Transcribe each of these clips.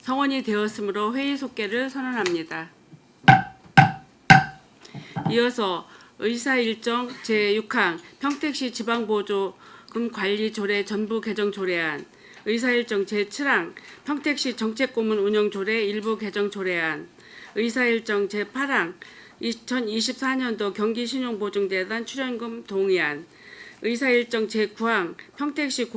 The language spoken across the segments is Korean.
성원이 되었으므로 회의 속개를 선언합니다. 이어서 의사일정 제6항 평택시 지방보조금 관리 조례 전부 개정 조례안, 의사일정 제7항 평택시 정책고문 운영 조례 일부 개정 조례안, 의사일정 제8항 2024년도 경기신용보증재단 출연금 동의안, 의사일정 제9항 평택시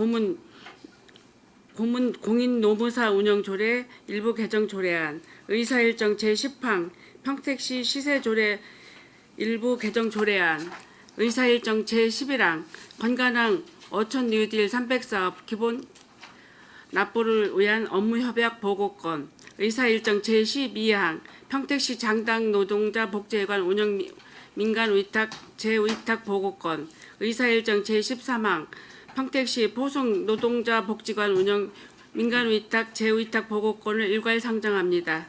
공인노무사 운영조례 일부 개정 조례안, 의사일정 제10항 평택시 시세조례 일부 개정 조례안, 의사일정 제11항 건강한 어촌 뉴딜 300사업 기본 납부를 위한 업무협약 보고권, 의사일정 제12항 평택시 장당 노동자 복지회관 운영 민간위탁 재위탁 보고권, 의사일정 제13항 평택시 포송 노동자 복지관 운영 민간위탁 재위탁 보고권을 일괄 상정합니다.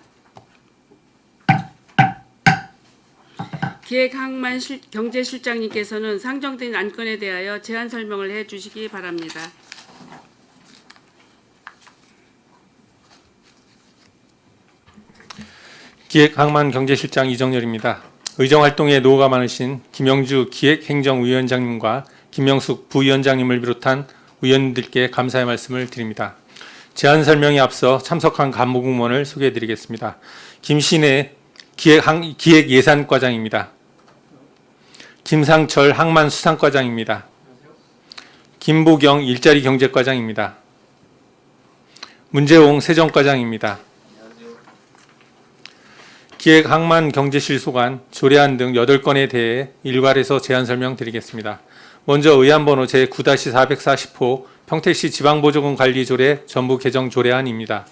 기획항만 경제실장님께서는 상정된 안건에 대하여 제안 설명을 해주시기 바랍니다. 기획항만 경제실장 이정열입니다. 의정활동에 노고가 많으신 김영주 기획행정위원장님과 김명숙 부위원장님을 비롯한 위원님들께 감사의 말씀을 드립니다. 제안 설명에 앞서 참석한 간부공무원을 소개해드리겠습니다. 김신혜 기획예산과장입니다. 김상철 항만수산과장입니다. 김보경 일자리경제과장입니다. 문재홍 세정과장입니다. 기획항만경제실 소관, 조례안 등 8건에 대해 일괄해서 제안 설명드리겠습니다. 먼저 의안번호 제9-440호 평택시 지방보조금 관리조례 전부 개정 조례안입니다.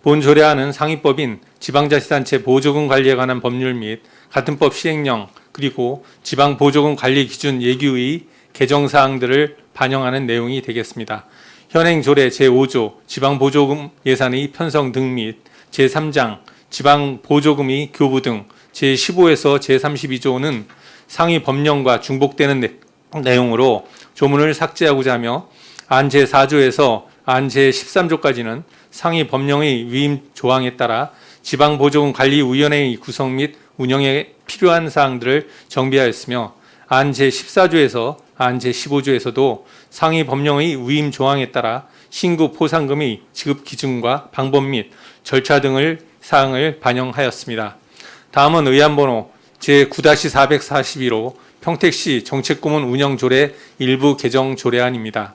본 조례안은 상위법인 지방자치단체 보조금 관리에 관한 법률 및 같은 법 시행령 그리고 지방보조금 관리 기준 예규의 개정사항들을 반영하는 내용이 되겠습니다. 현행 조례 제5조 지방보조금 예산의 편성 등 및 제3장 지방보조금의 교부 등 제15에서 제32조는 상위 법령과 중복되는 내용으로 조문을 삭제하고자 하며 안 제4조에서 안 제13조까지는 상위 법령의 위임 조항에 따라 지방보조금 관리위원회의 구성 및 운영에 필요한 사항들을 정비하였으며 안 제14조에서 안 제15조에서도 상위 법령의 위임 조항에 따라 신고 포상금의 지급 기준과 방법 및 절차 등을 사항을 반영하였습니다. 다음은 의안번호 제9-441호 평택시 정책고문 운영조례 일부 개정 조례안입니다.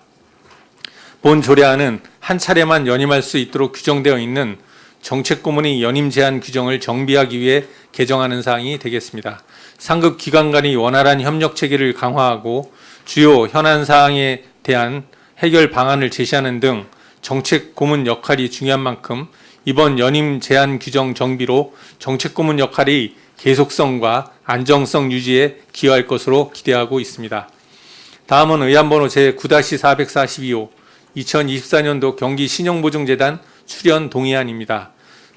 본 조례안은 한 차례만 연임할 수 있도록 규정되어 있는 정책고문의 연임 제한 규정을 정비하기 위해 개정하는 사항이 되겠습니다. 상급 기관 간의 원활한 협력 체계를 강화하고 주요 현안 사항에 대한 해결 방안을 제시하는 등 정책고문 역할이 중요한 만큼 이번 연임 제한 규정 정비로 정책고문 역할의 계속성과 안정성 유지에 기여할 것으로 기대하고 있습니다. 다음은 의안번호 제9-442호 2024년도 경기신용보증재단 출연 동의안입니다.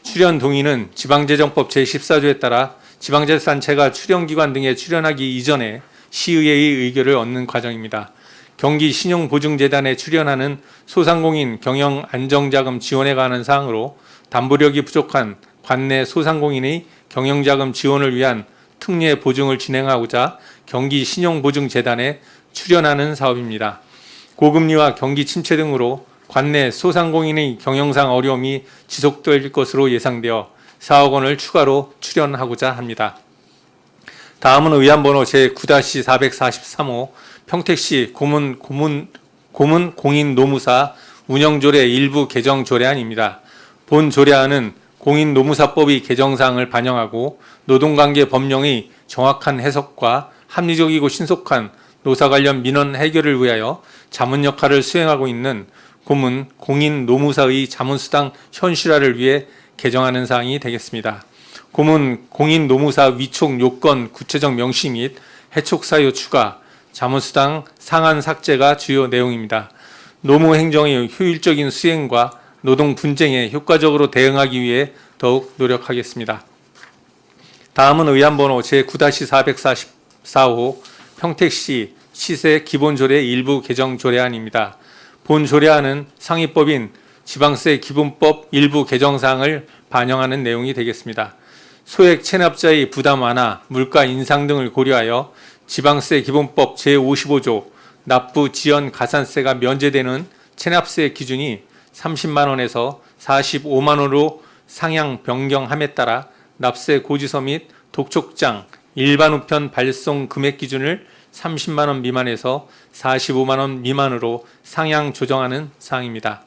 출연 동의는 지방재정법 제14조에 따라 지방자치단체가 출연기관 등에 출연하기 이전에 시의회의 의결을 얻는 과정입니다. 경기신용보증재단에 출연하는 소상공인 경영안정자금 지원에 관한 사항으로 담보력이 부족한 관내 소상공인의 경영자금 지원을 위한 특례 보증을 진행하고자 경기신용보증재단에 출연하는 사업입니다. 고금리와 경기 침체 등으로 관내 소상공인의 경영상 어려움이 지속될 것으로 예상되어 4억 원을 추가로 출연하고자 합니다. 다음은 의안번호 제9-443호 평택시 고문 공인노무사 운영조례 일부 개정 조례안입니다. 본 조례안은 공인노무사법의 개정사항을 반영하고 노동관계 법령의 정확한 해석과 합리적이고 신속한 노사 관련 민원 해결을 위하여 자문 역할을 수행하고 있는 공인노무사의 자문수당 현실화를 위해 개정하는 사항이 되겠습니다. 공인노무사 위촉 요건 구체적 명시 및 해촉 사유 추가, 자문수당 상한 삭제가 주요 내용입니다. 노무행정의 효율적인 수행과 노동 분쟁에 효과적으로 대응하기 위해 더욱 노력하겠습니다. 다음은 의안번호 제9-444호 평택시 시세 기본조례 일부 개정 조례안입니다. 본 조례안은 상위법인 지방세 기본법 일부 개정 사항을 반영하는 내용이 되겠습니다. 소액 체납자의 부담 완화, 물가 인상 등을 고려하여 지방세 기본법 제55조 납부 지연 가산세가 면제되는 체납세 기준이 30만 원에서 45만 원으로 상향 변경함에 따라 납세 고지서 및 독촉장, 일반 우편 발송 금액 기준을 30만 원 미만에서 45만 원 미만으로 상향 조정하는 사항입니다.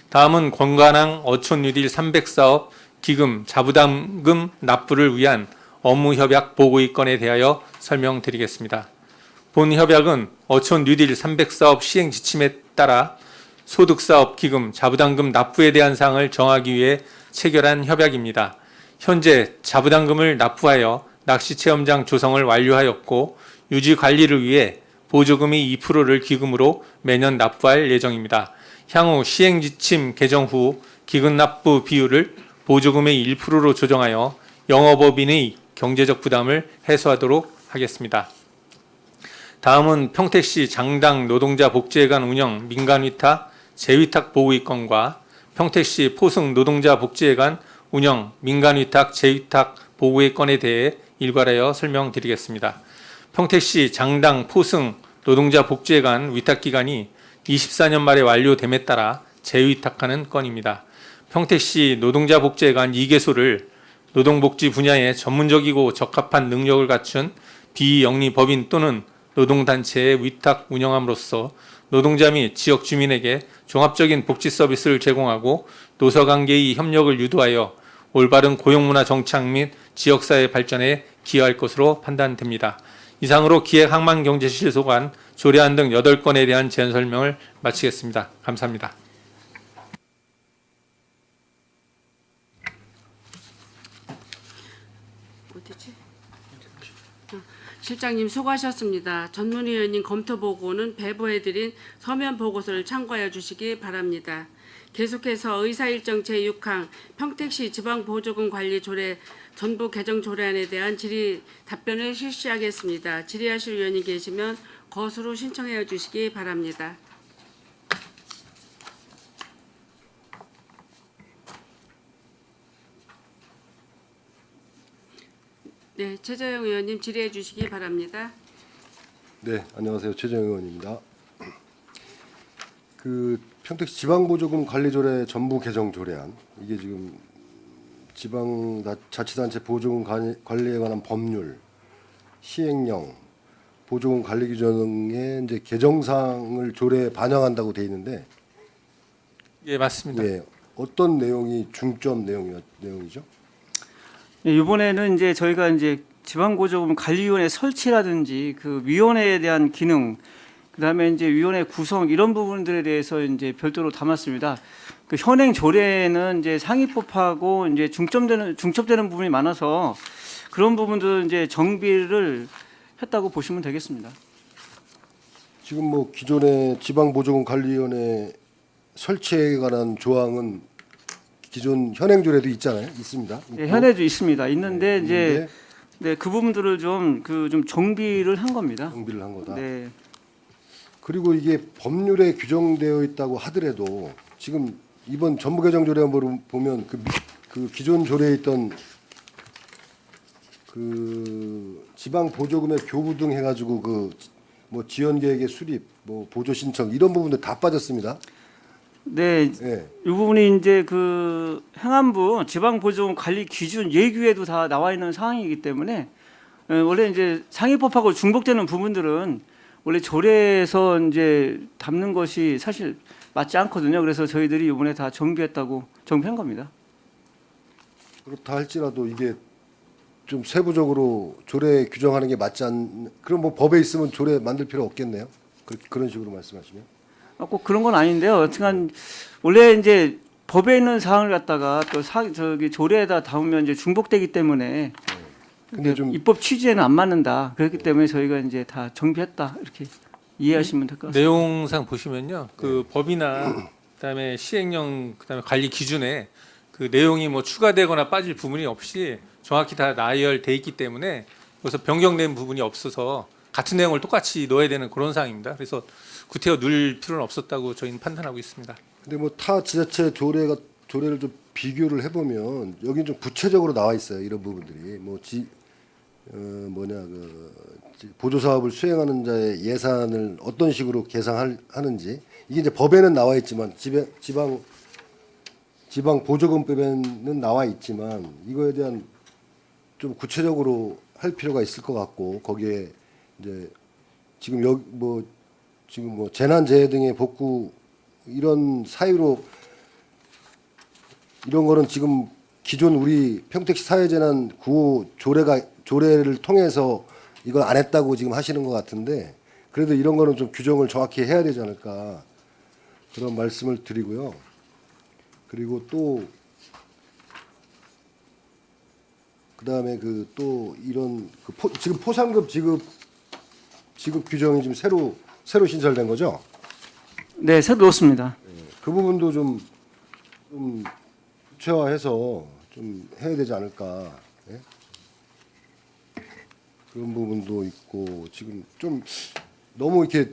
다음은 권관항 어촌 뉴딜 300사업 기금 자부담금 납부를 위한 업무협약 보고의 건에 대하여 설명드리겠습니다. 본 협약은 어촌 뉴딜 300사업 시행 지침에 따라 소득사업 기금 자부담금 납부에 대한 사항을 정하기 위해 체결한 협약입니다. 현재 자부담금을 납부하여 낚시체험장 조성을 완료하였고 유지 관리를 위해 보조금의 2%를 기금으로 매년 납부할 예정입니다. 향후 시행지침 개정 후 기금 납부 비율을 보조금의 1%로 조정하여 영업업인의 경제적 부담을 해소하도록 하겠습니다. 다음은 평택시 장당 노동자 복지회관 운영 민간위탁 재위탁 보호의 건과 평택시 포승 노동자 복지회관 운영 민간위탁 재위탁 보호의 건에 대해 일괄하여 설명드리겠습니다. 평택시 장당 포승 노동자 복지회관 위탁기간이 24년 말에 완료됨에 따라 재위탁하는 건입니다. 평택시 노동자 복지회관 2개소를 노동복지 분야에 전문적이고 적합한 능력을 갖춘 비영리법인 또는 노동단체에 위탁 운영함으로써 노동자 및 지역 주민에게 종합적인 복지 서비스를 제공하고 노사관계의 협력을 유도하여 올바른 고용문화 정착 및 지역사회 발전에 기여할 것으로 판단됩니다. 이상으로 기획항만경제실소관, 조례안 등 8건에 대한 제안 설명을 마치겠습니다. 감사합니다. 어디지? 실장님 수고하셨습니다. 전문위원님 검토 보고는 배부해드린 서면 보고서를 참고하여 주시기 바랍니다. 계속해서 의사일정 제6항 평택시 지방보조금 관리 조례 전부 개정 조례안에 대한 질의 답변을 실시하겠습니다. 질의하실 위원이 계시면 거수로 신청해 주시기 바랍니다. 네, 최재형 의원님 질의해 주시기 바랍니다. 네, 안녕하세요. 최재형 의원입니다. 그 평택시 지방보조금 관리조례 전부 개정 조례안, 이게 지금 지방자치단체 보조금 관리에 관한 법률, 시행령, 보조금 관리 규정의 이제 개정사항을 조례에 반영한다고 돼 있는데, 예, 맞습니다. 예, 어떤 내용이 중점 내용이죠? 네, 이번에는 이제 저희가 이제 지방보조금 관리위원회 설치라든지 그 위원회에 대한 기능, 그다음에 이제 위원회 구성 이런 부분들에 대해서 이제 별도로 담았습니다. 그 현행 조례는 이제 상위법하고 이제 중첩되는 부분이 많아서 그런 부분들 이제 정비를 했다고 보시면 되겠습니다. 지금 뭐 기존의 지방보조금 관리위원회 설치에 관한 조항은 기존 현행 조례도 있잖아요. 있습니다. 네, 현에도 있습니다. 있는데 네, 이제 있는데 네, 그 부분들을 좀 정비를 한 겁니다. 정비를 한 거다. 네. 그리고 이게 법률에 규정되어 있다고 하더라도 지금 이번 전부 개정 조례안을 보면 그 기존 조례에 있던 그 지방 보조금의 교부 등 해가지고 그 뭐 지원 계획의 수립, 뭐 보조 신청 이런 부분들 다 빠졌습니다. 네, 예. 이 부분이 이제 그 행안부 지방보조금 관리 기준 예규에도 다 나와 있는 사항이기 때문에 원래 이제 상위법하고 중복되는 부분들은 원래 조례에서 이제 담는 것이 사실 맞지 않거든요. 그래서 저희들이 이번에 다 정비한 겁니다. 그렇다 할지라도 이게 좀 세부적으로 조례 규정하는 게 맞지 않. 그럼 뭐 법에 있으면 조례 만들 필요 없겠네요. 그런 식으로 말씀하시면. 꼭 그런 건 아닌데요. 여튼간 원래 이제 법에 있는 사항을 갖다가 또 저기 조례에다 담으면 이제 중복되기 때문에 근데 좀 입법 취지에는 안 맞는다. 그렇기 때문에 저희가 이제 다 정비했다 이렇게 이해하시면 될 것 같습니다. 내용상 보시면요, 그 법이나 그다음에 시행령, 그다음에 관리 기준에 그 내용이 뭐 추가되거나 빠질 부분이 없이 정확히 다 나열돼 있기 때문에 그래서 변경된 부분이 없어서 같은 내용을 똑같이 넣어야 되는 그런 사항입니다. 그래서 구태여 넣을 필요는 없었다고 저희는 판단하고 있습니다. 근데 뭐 타 지자체 조례를 좀 비교를 해보면 여긴 좀 구체적으로 나와 있어요. 이런 부분들이 보조 사업을 수행하는 자의 예산을 어떤 식으로 계산하는지 이게 이제 법에는 나와 있지만 지방 보조금법에는 나와 있지만 이거에 대한 좀 구체적으로 할 필요가 있을 것 같고 거기에 이제 지금 재난재해 등의 복구 이런 사유로 이런 거는 지금 기존 우리 평택시 사회재난 구호 조례를 통해서 이걸 안 했다고 지금 하시는 것 같은데 그래도 이런 거는 좀 규정을 정확히 해야 되지 않을까 그런 말씀을 드리고요. 그리고 또 그다음에 또 이런 지금 포상급 지급 규정이 지금 새로 신설된 거죠? 네, 새로 넣었습니다. 그 부분도 좀 구체화해서 좀 해야 되지 않을까. 예? 그런 부분도 있고 지금 좀 너무 이렇게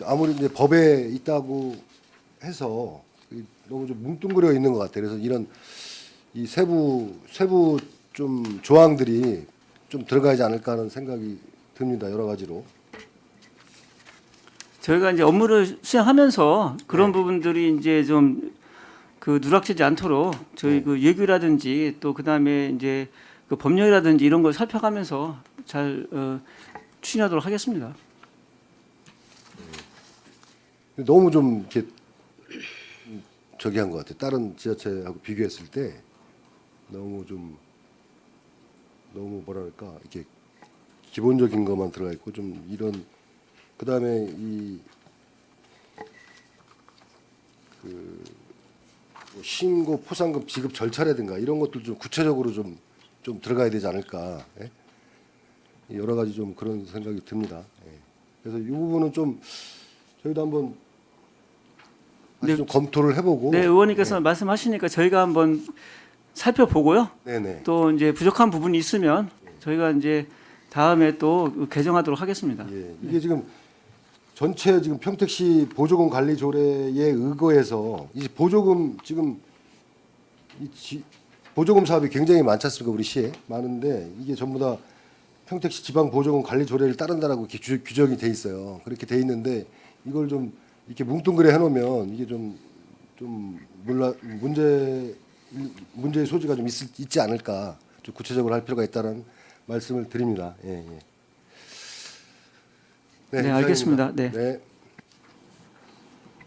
아무리 이제 법에 있다고 해서 너무 좀 뭉뚱그려 있는 것 같아요. 그래서 이런 이 세부 좀 조항들이 좀 들어가지 않을까 하는 생각이 듭니다. 여러 가지로. 저희가 이제 업무를 수행하면서 그런 부분들이 이제 좀 그 누락되지 않도록 저희 그 예규라든지 또 그다음에 이제 그 법령이라든지 이런 걸 살펴가면서 잘 추진하도록 하겠습니다. 너무 좀 이렇게 저기 한 것 같아요. 다른 지자체하고 비교했을 때 너무 뭐랄까 이렇게 기본적인 것만 들어가 있고 좀 이런 그다음에 신고 포상금 지급 절차라든가 이런 것들 좀 구체적으로 좀 들어가야 되지 않을까. 예? 여러 가지 좀 그런 생각이 듭니다. 예. 그래서 이 부분은 좀 저희도 한번 다시 좀 검토를 해보고. 네, 의원님께서 말씀하시니까 저희가 한번 살펴보고요. 네네. 또 이제 부족한 부분이 있으면 저희가 이제 다음에 또 개정하도록 하겠습니다. 예, 이게 지금 전체 지금 평택시 보조금 관리 조례에 의거해서 이 보조금 지금 보조금 사업이 굉장히 많지 않습니까? 우리 시에 많은데 이게 전부 다 평택시 지방 보조금 관리 조례를 따른다라고 이렇게 규정이 돼 있어요. 그렇게 돼 있는데 이걸 좀 이렇게 뭉뚱그려 해놓으면 이게 좀 문제의 소지가 좀 있지 않을까. 좀 구체적으로 할 필요가 있다는 말씀을 드립니다. 예, 예. 네, 이상입니다. 알겠습니다. 네. 네.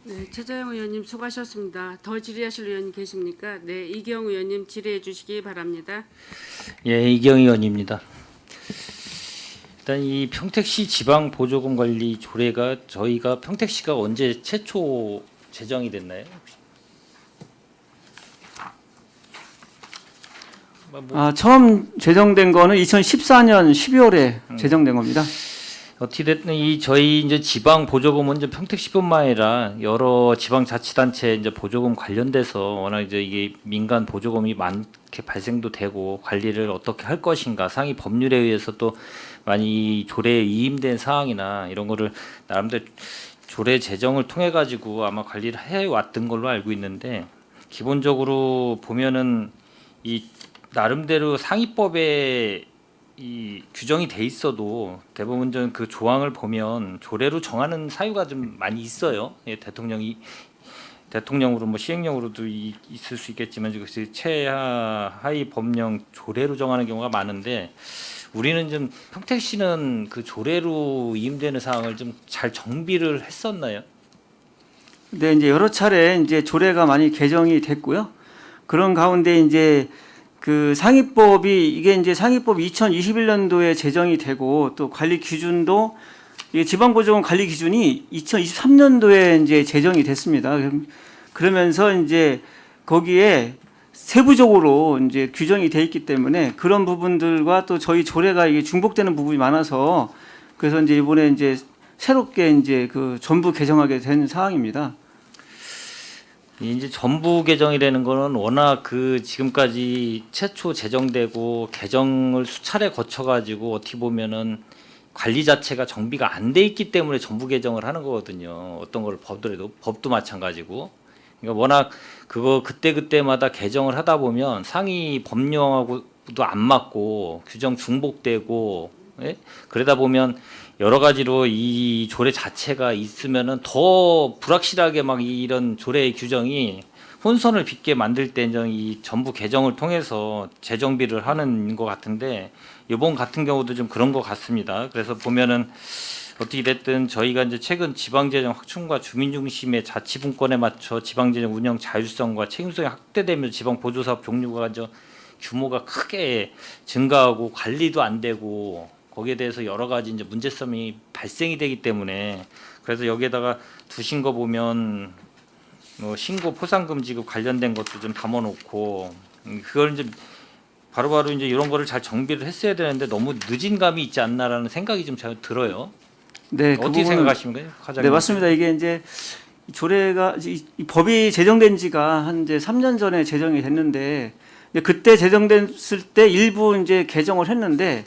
네, 최재형 의원님 수고하셨습니다. 더 질의하실 의원님 계십니까? 네, 이경 의원님 질의해 주시기 바랍니다. 예, 이경 의원입니다. 일단 이 평택시 지방 보조금 관리 조례가 저희가 평택시가 언제 최초 제정이 됐나요? 처음 제정된 거는 2014년 12월에 제정된 겁니다. 어떻게 됐든 이 저희 이제 지방 보조금은 이제 평택시뿐만 아니라 여러 지방 자치단체 이제 보조금 관련돼서 워낙 이제 이게 민간 보조금이 많게 발생도 되고 관리를 어떻게 할 것인가 상위 법률에 의해서 또 많이 조례에 위임된 사항이나 이런 거를 나름대로 조례 제정을 통해 가지고 아마 관리를 해 왔던 걸로 알고 있는데 기본적으로 보면은 이 나름대로 상위법에 이 규정이 돼 있어도 대부분 그 조항을 보면 조례로 정하는 사유가 좀 많이 있어요. 예, 대통령으로 뭐 시행령으로도 있을 수 있겠지만 그 최하위 법령 조례로 정하는 경우가 많은데 우리는 좀 평택시는 그 조례로 위임되는 사항을 좀 잘 정비를 했었나요? 네, 이제 여러 차례 이제 조례가 많이 개정이 됐고요. 그런 가운데 이제 그 상위법이 이게 이제 상위법이 2021년도에 제정이 되고 또 관리 기준도 이게 지방보조금 관리 기준이 2023년도에 이제 제정이 됐습니다. 그러면서 이제 거기에 세부적으로 이제 규정이 돼 있기 때문에 그런 부분들과 또 저희 조례가 이게 중복되는 부분이 많아서 그래서 이제 이번에 이제 새롭게 이제 그 전부 개정하게 된 사항입니다. 이제 전부 개정이라는 거는 워낙 그 지금까지 최초 제정되고 개정을 수차례 거쳐가지고 어떻게 보면은 관리 자체가 정비가 안 돼 있기 때문에 전부 개정을 하는 거거든요. 어떤 걸 보더라도 법도 마찬가지고 그러니까 워낙 그거 그때마다 개정을 하다 보면 상위 법령하고도 안 맞고 규정 중복되고, 예? 그러다 보면 여러 가지로 이 조례 자체가 있으면은 더 불확실하게 막 이런 조례의 규정이 혼선을 빚게 만들 때 이 전부 개정을 통해서 재정비를 하는 것 같은데, 이번 같은 경우도 좀 그런 것 같습니다. 그래서 보면은 어떻게 됐든 저희가 이제 최근 지방재정 확충과 주민 중심의 자치분권에 맞춰 지방재정 운영 자율성과 책임성이 확대되면서 지방 보조사업 종류가 이제 규모가 크게 증가하고 관리도 안 되고 거기에 대해서 여러 가지 이제 문제점이 발생이 되기 때문에, 그래서 여기에다가 두신 거 보면 뭐 신고 포상금 지급 관련된 것도 좀 담아놓고, 그걸 이제 바로바로 이제 이런 거를 잘 정비를 했어야 되는데 너무 늦은 감이 있지 않나라는 생각이 좀 잘 들어요. 네, 그 어떻게 부분은- 생각하십니까, 과장님? 네, 맞습니다. 이게 이제 이 조례가 이 법이 제정된 지가 한 이제 3년 전에 제정이 됐는데, 이제 그때 제정됐을 때 일부 이제 개정을 했는데,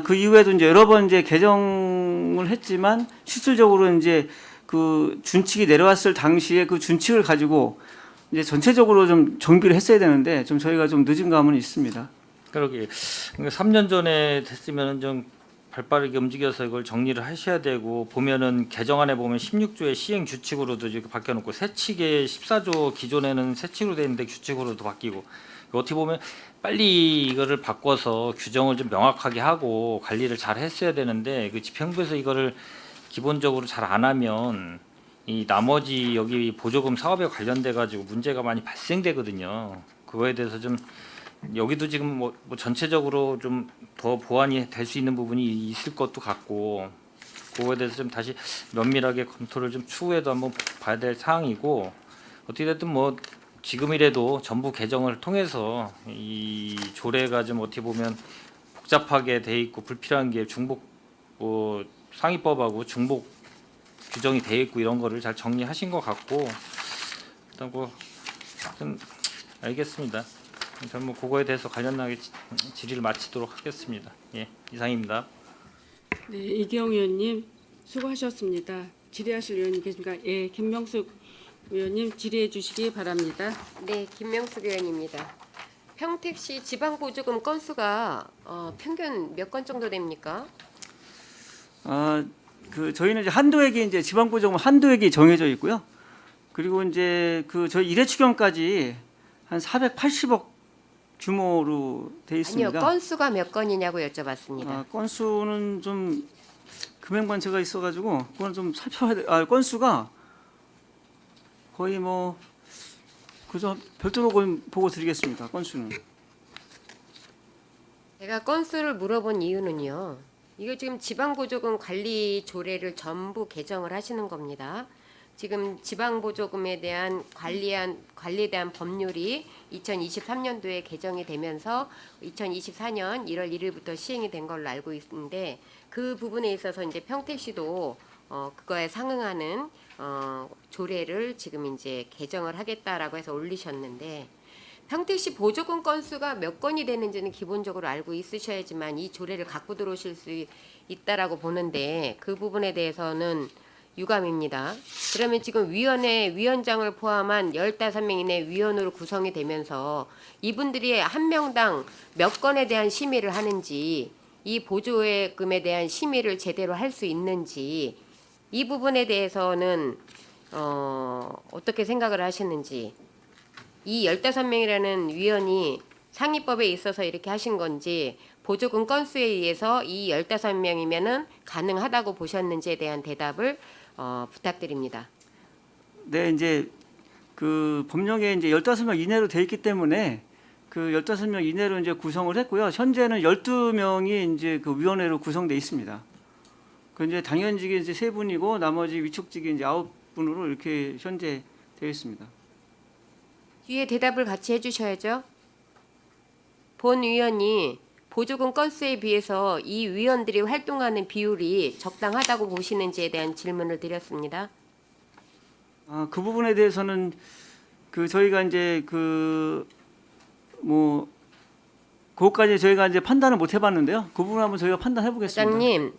그 이후에도 이제 여러 번 이제 개정을 했지만 실질적으로 이제 그 준칙이 내려왔을 당시에 그 준칙을 가지고 이제 전체적으로 좀 정비를 했어야 되는데 좀 저희가 좀 늦은 감은 있습니다. 그러게, 그러니까 3년 전에 됐으면 좀 발빠르게 움직여서 이걸 정리를 하셔야 되고, 보면은 개정안에 보면 16조의 시행 규칙으로도 이렇게 바뀌어놓고, 세칙에 14조 기존에는 세칙으로 돼 있는데 규칙으로도 바뀌고, 어떻게 보면 빨리 이거를 바꿔서 규정을 좀 명확하게 하고 관리를 잘 했어야 되는데, 그 집행부에서 이거를 기본적으로 잘 안 하면 이 나머지 여기 보조금 사업에 관련돼 가지고 문제가 많이 발생되거든요. 그거에 대해서 좀 여기도 지금 뭐 전체적으로 좀 더 보완이 될 수 있는 부분이 있을 것도 같고, 그거에 대해서 좀 다시 면밀하게 검토를 좀 추후에도 한번 봐야 될 사항이고, 어떻게 됐든 뭐 지금이라도 전부 개정을 통해서 이 조례가 좀 어떻게 보면 복잡하게 돼 있고 불필요한 게 중복 상위법하고 중복 규정이 돼 있고 이런 거를 잘 정리하신 것 같고, 일단 좀 알겠습니다. 저는 뭐 그거에 대해서 관련하게 질의를 마치도록 하겠습니다. 예, 이상입니다. 네, 이기영 의원님 수고하셨습니다. 질의하실 의원님 계십니까? 예, 김명숙 의원님 질의해 주시기 바랍니다. 네, 김명숙 의원입니다. 평택시 지방보조금 건수가 평균 몇 건 정도 됩니까? 그 저희는 이제 한도액이 이제 지방보조금 한도액이 정해져 있고요. 그리고 이제 그 저희 1회 추경까지 한 480억 규모로 돼 있습니다. 아니요, 건수가 몇 건이냐고 여쭤봤습니다. 건수는 좀 금액만 제가 있어가지고 그건 좀 살펴야 돼. 건수가 거의 뭐 그저 별도로 보고 드리겠습니다. 건수는. 제가 건수를 물어본 이유는요. 이거 지금 지방보조금 관리 조례를 전부 개정을 하시는 겁니다. 지금 지방보조금에 대한 관리에 대한 법률이 2023년도에 개정이 되면서 2024년 1월 1일부터 시행이 된 걸로 알고 있는데, 그 부분에 있어서 이제 평택시도 그거에 상응하는 조례를 지금 이제 개정을 하겠다라고 해서 올리셨는데, 평택시 보조금 건수가 몇 건이 되는지는 기본적으로 알고 있으셔야지만 이 조례를 갖고 들어오실 수 있다라고 보는데, 그 부분에 대해서는 유감입니다. 그러면 지금 위원장을 포함한 15명 이내 위원으로 구성이 되면서 이분들이 한 명당 몇 건에 대한 심의를 하는지, 이 보조금에 대한 심의를 제대로 할 수 있는지, 이 부분에 대해서는 어떻게 생각을 하시는지, 이 15명이라는 위원이 상위법에 있어서 이렇게 하신 건지, 보조금 건수에 의해서 이 15명이면은 가능하다고 보셨는지에 대한 대답을 부탁드립니다. 네, 이제 그 법령에 이제 15명 이내로 돼 있기 때문에 그 15명 이내로 이제 구성을 했고요. 현재는 12명이 이제 그 위원회로 구성돼 있습니다. 그 이제 당연직이 이제 3분이고 나머지 위촉직이 이제 9분으로 이렇게 현재 되어 있습니다. 뒤에 대답을 같이 해주셔야죠. 본 위원이 보조금 건수에 비해서 이 위원들이 활동하는 비율이 적당하다고 보시는지에 대한 질문을 드렸습니다. 그 부분에 대해서는 그 저희가 이제 그 뭐 그것까지 저희가 이제 판단을 못 해봤는데요. 그 부분 한번 저희가 판단해 보겠습니다. 부장님,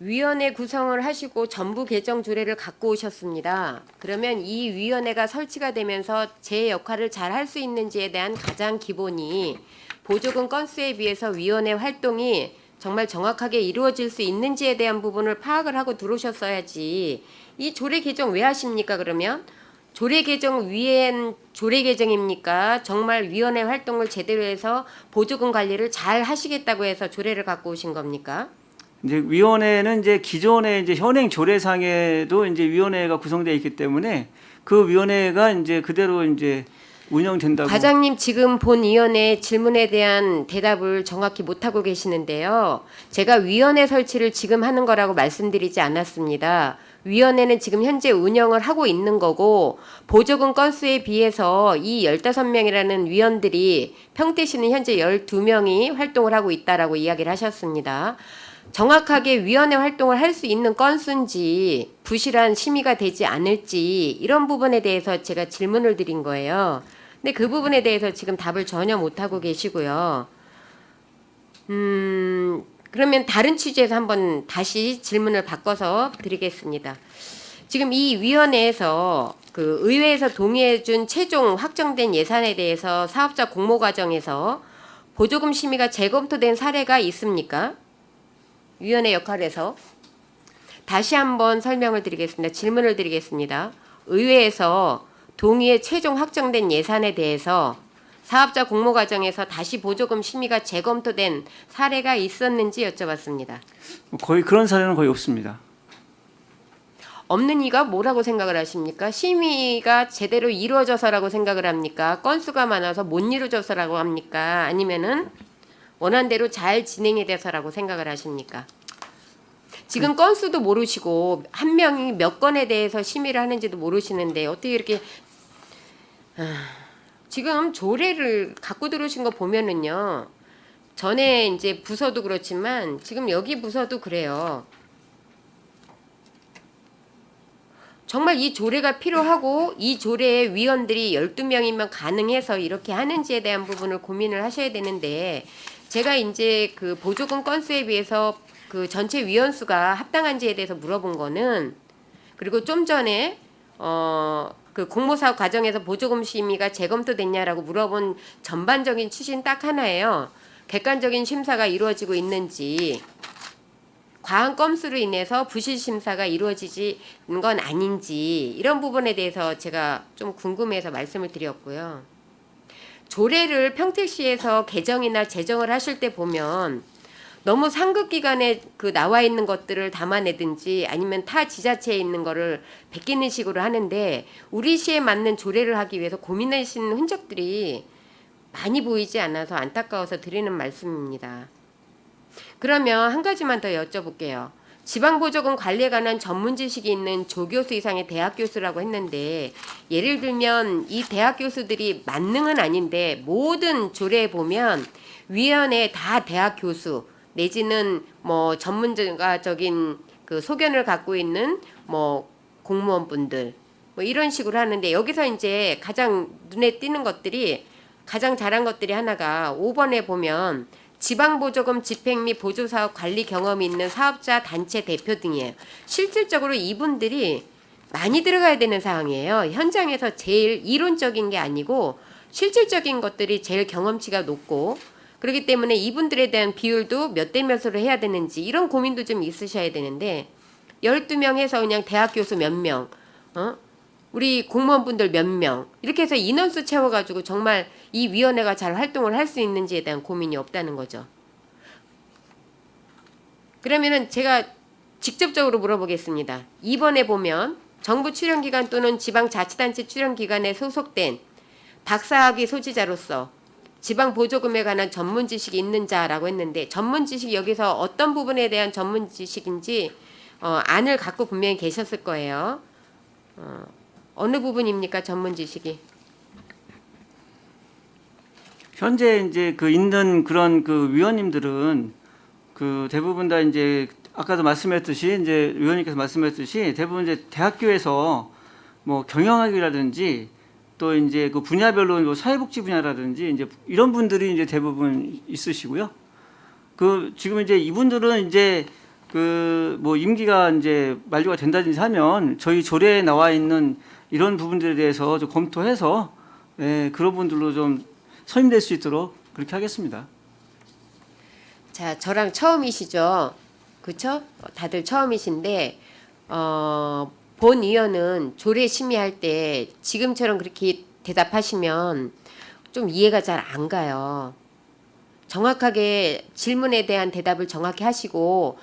위원회 구성을 하시고 전부 개정 조례를 갖고 오셨습니다. 그러면 이 위원회가 설치가 되면서 제 역할을 잘 할 수 있는지에 대한 가장 기본이 보조금 건수에 비해서 위원회 활동이 정말 정확하게 이루어질 수 있는지에 대한 부분을 파악을 하고 들어오셨어야지. 이 조례 개정 왜 하십니까 그러면? 조례 개정 위엔 조례 개정입니까? 정말 위원회 활동을 제대로 해서 보조금 관리를 잘 하시겠다고 해서 조례를 갖고 오신 겁니까? 이제 위원회는 이제 기존의 이제 현행 조례상에도 이제 위원회가 구성되어 있기 때문에 그 위원회가 이제 그대로 이제 운영된다고. 과장님 지금 본 위원회 질문에 대한 대답을 정확히 못하고 계시는데요. 제가 위원회 설치를 지금 하는 거라고 말씀드리지 않았습니다. 위원회는 지금 현재 운영을 하고 있는 거고 보조금 건수에 비해서 이 15명이라는 위원들이 평택시는 현재 12명이 활동을 하고 있다라고 이야기를 하셨습니다. 정확하게 위원회 활동을 할 수 있는 건수인지 부실한 심의가 되지 않을지 이런 부분에 대해서 제가 질문을 드린 거예요. 근데 그 부분에 대해서 지금 답을 전혀 못하고 계시고요. 그러면 다른 취지에서 한번 다시 질문을 바꿔서 드리겠습니다. 지금 이 위원회에서 그 의회에서 동의해준 최종 확정된 예산에 대해서 사업자 공모 과정에서 보조금 심의가 재검토된 사례가 있습니까? 위원회 역할에서 다시 한번 설명을 드리겠습니다. 질문을 드리겠습니다. 의회에서 동의의 최종 확정된 예산에 대해서 사업자 공모 과정에서 다시 보조금 심의가 재검토된 사례가 있었는지 여쭤봤습니다. 거의 그런 사례는 거의 없습니다. 없는 이가 뭐라고 생각을 하십니까? 심의가 제대로 이루어져서라고 생각을 합니까? 건수가 많아서 못 이루어져서라고 합니까? 아니면은 원한대로 잘 진행이 돼서라고 생각을 하십니까? 지금 건수도 모르시고 한 명이 몇 건에 대해서 심의를 하는지도 모르시는데 어떻게 이렇게 지금 조례를 갖고 들어오신 거 보면은요. 전에 이제 부서도 그렇지만 지금 여기 부서도 그래요. 정말 이 조례가 필요하고 이 조례의 위원들이 12명이면 가능해서 이렇게 하는지에 대한 부분을 고민을 하셔야 되는데 제가 이제 그 보조금 건수에 비해서 그 전체 위원 수가 합당한지에 대해서 물어본 거는 그리고 좀 전에 그 공모사업 과정에서 보조금 심의가 재검토됐냐라고 물어본 전반적인 취지는 딱 하나예요. 객관적인 심사가 이루어지고 있는지 과한 건수로 인해서 부실 심사가 이루어지는 건 아닌지 이런 부분에 대해서 제가 좀 궁금해서 말씀을 드렸고요. 조례를 평택시에서 개정이나 제정을 하실 때 보면 너무 상급 기관에 그 나와 있는 것들을 담아내든지 아니면 타 지자체에 있는 거를 베끼는 식으로 하는데 우리 시에 맞는 조례를 하기 위해서 고민하신 흔적들이 많이 보이지 않아서 안타까워서 드리는 말씀입니다. 그러면 한 가지만 더 여쭤볼게요. 지방보조금 관리에 관한 전문 지식이 있는 조교수 이상의 대학 교수라고 했는데 예를 들면 이 대학 교수들이 만능은 아닌데 모든 조례에 보면 위원회에 다 대학 교수 내지는 뭐 전문가적인 그 소견을 갖고 있는 뭐 공무원분들 뭐 이런 식으로 하는데 여기서 이제 가장 눈에 띄는 것들이 가장 잘한 것들이 하나가 5번에 보면 지방보조금 집행 및 보조사업 관리 경험이 있는 사업자 단체 대표 등이에요. 실질적으로 이분들이 많이 들어가야 되는 사항이에요. 현장에서 제일 이론적인 게 아니고 실질적인 것들이 제일 경험치가 높고 그렇기 때문에 이분들에 대한 비율도 몇 대 몇으로 해야 되는지 이런 고민도 좀 있으셔야 되는데 12명 해서 그냥 대학 교수 몇 명, 우리 공무원분들 몇 명 이렇게 해서 인원수 채워가지고 정말 이 위원회가 잘 활동을 할 수 있는지에 대한 고민이 없다는 거죠. 그러면은 제가 직접적으로 물어보겠습니다. 2번에 보면 정부 출연기관 또는 지방자치단체 출연기관에 소속된 박사학위 소지자로서 지방보조금에 관한 전문 지식이 있는 자라고 했는데 전문 지식이 여기서 어떤 부분에 대한 전문 지식인지 안을 갖고 분명히 계셨을 거예요. 어느 부분입니까 전문 지식이? 현재 이제 그 있는 그런 그 위원님들은 그 대부분 다 이제 아까도 말씀했듯이 이제 위원님께서 말씀했듯이 대부분 이제 대학교에서 뭐 경영학이라든지 또 이제 그 분야별로 뭐 사회복지 분야라든지 이제 이런 분들이 이제 대부분 있으시고요. 그 지금 이제 이분들은 이제 그 뭐 임기가 이제 만료가 된다든지 하면 저희 조례에 나와 있는 이런 부분들에 대해서 좀 검토해서 예, 그런 분들로 좀 선임될 수 있도록 그렇게 하겠습니다. 자, 저랑 처음이시죠? 그렇죠? 다들 처음이신데 본 의원은 조례 심의할 때 지금처럼 그렇게 대답하시면 좀 이해가 잘 안 가요. 정확하게 질문에 대한 대답을 정확히 하시고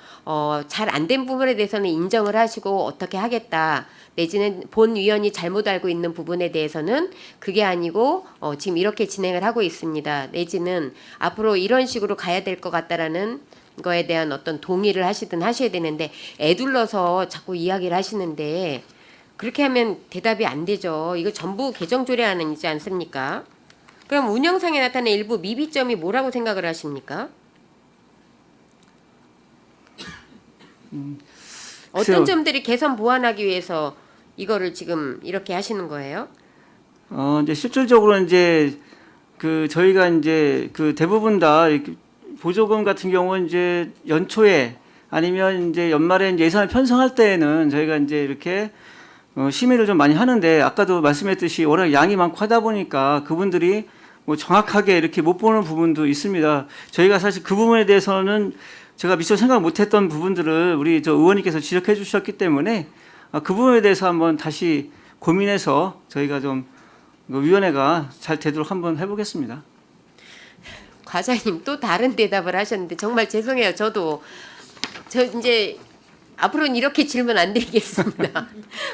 잘 안 된 부분에 대해서는 인정을 하시고 어떻게 하겠다. 내지는 본 위원이 잘못 알고 있는 부분에 대해서는 그게 아니고 지금 이렇게 진행을 하고 있습니다. 내지는 앞으로 이런 식으로 가야 될 것 같다라는 거에 대한 어떤 동의를 하시든 하셔야 되는데 애둘러서 자꾸 이야기를 하시는데 그렇게 하면 대답이 안 되죠. 이거 전부 개정 조례안이지 않습니까? 그럼 운영상에 나타난 일부 미비점이 뭐라고 생각을 하십니까? 글쎄요. 어떤 점들이 개선 보완하기 위해서 이거를 지금 이렇게 하시는 거예요? 이제 실질적으로 이제 그 저희가 이제 그 대부분 다 이렇게 보조금 같은 경우는 이제 연초에 아니면 이제 연말에 이제 예산을 편성할 때에는 저희가 이제 이렇게 심의를 좀 많이 하는데 아까도 말씀했듯이 워낙 양이 많고 하다 보니까 그분들이 뭐 정확하게 이렇게 못 보는 부분도 있습니다. 저희가 사실 그 부분에 대해서는 제가 미처 생각 못했던 부분들을 우리 저 의원님께서 지적해 주셨기 때문에 그 부분에 대해서 한번 다시 고민해서 저희가 좀 위원회가 잘 되도록 한번 해보겠습니다. 과장님 또 다른 대답을 하셨는데 정말 죄송해요. 저 이제 앞으로는 이렇게 질문 안 드리겠습니다.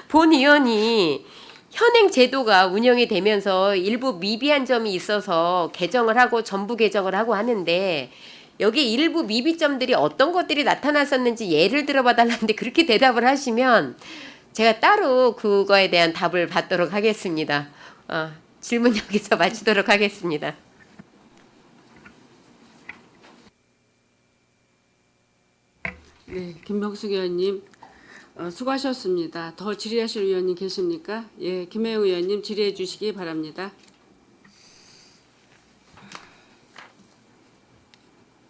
본 의원이 현행 제도가 운영이 되면서 일부 미비한 점이 있어서 개정을 하고 전부 개정을 하고 하는데 여기 일부 미비점들이 어떤 것들이 나타났었는지 예를 들어봐 달라는데 그렇게 대답을 하시면 제가 따로 그거에 대한 답을 받도록 하겠습니다. 질문 여기서 마치도록 하겠습니다. 네, 김병숙 의원님 수고하셨습니다. 더 질의하실 의원님 계십니까? 예, 김혜영 의원님 질의해 주시기 바랍니다.